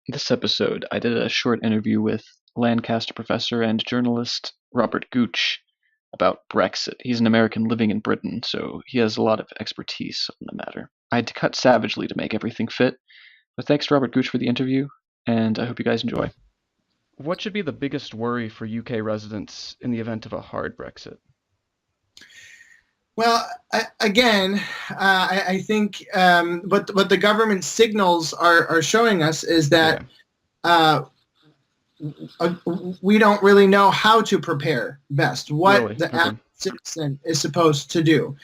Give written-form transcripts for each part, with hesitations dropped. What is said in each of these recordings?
This episode, I did a short interview with Lancaster professor and journalist Robert Gutsche about Brexit. He's an American living in Britain, so he has a lot of expertise on the matter. I had to cut savagely to make everything fit, but thanks to Robert Gutsche for the interview, and I hope you guys enjoy. What should be the biggest worry for UK residents in the event of a hard Brexit? Well, I think what the government signals are showing us is Yeah, that uh, we don't really know how to prepare best, what really? the Okay. average citizen is supposed to do.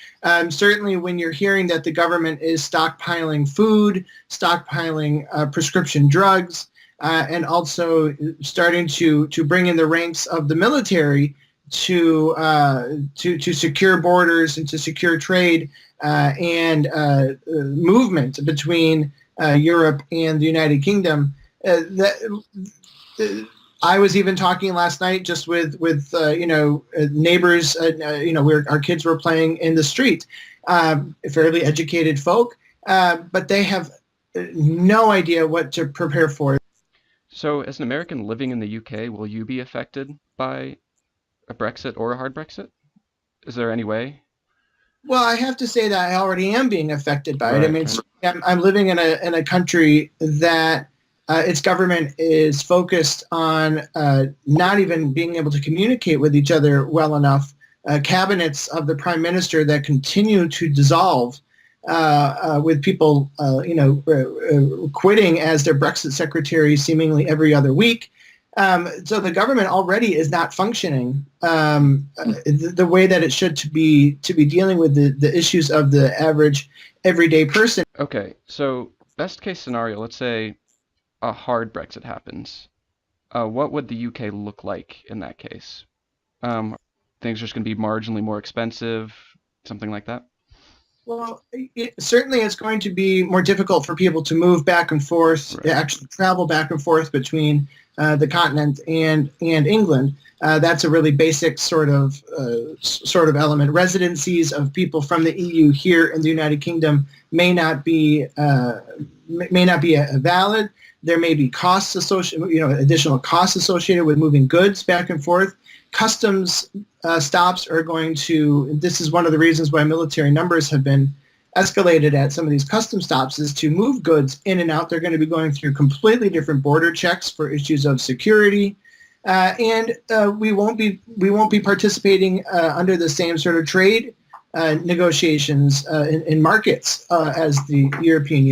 Certainly, when you're hearing that the government is stockpiling food, stockpiling prescription drugs, and also starting to bring in the ranks of the military to secure borders and to secure trade and movement between Europe and the United Kingdom. That I was even talking last night just with neighbors. Our kids were playing in the street, fairly educated folk, but they have no idea what to prepare for. So, as an American living in the UK, will you be affected by a Brexit or a hard Brexit? Is there any way? Well, I have to say that I already am being affected by it. I Right, mean, right. I'm living in a country that its government is focused on not even being able to communicate with each other well enough. Cabinets of the prime minister that continue to dissolve with people, quitting as their Brexit secretary seemingly every other week. So the government already is not functioning the way that it should to be dealing with the issues of the average everyday person. Okay, so best case scenario, let's say a hard Brexit happens. What would the UK look like in that case? Things are just going to be marginally more expensive, something like that? Well, certainly it's going to be more difficult for people to move back and forth, to Right. actually travel back and forth between the continent and England. That's a really basic sort of element. Residencies of people from the EU here in the United Kingdom may not be valid. There may be costs associated, additional costs associated with moving goods back and forth. Customs stops are going to. This is one of the reasons why military numbers have been escalated at some of these custom stops, is to move goods in and out. They're going to be going through completely different border checks for issues of security, and we won't be participating under the same sort of trade negotiations in markets as the European Union.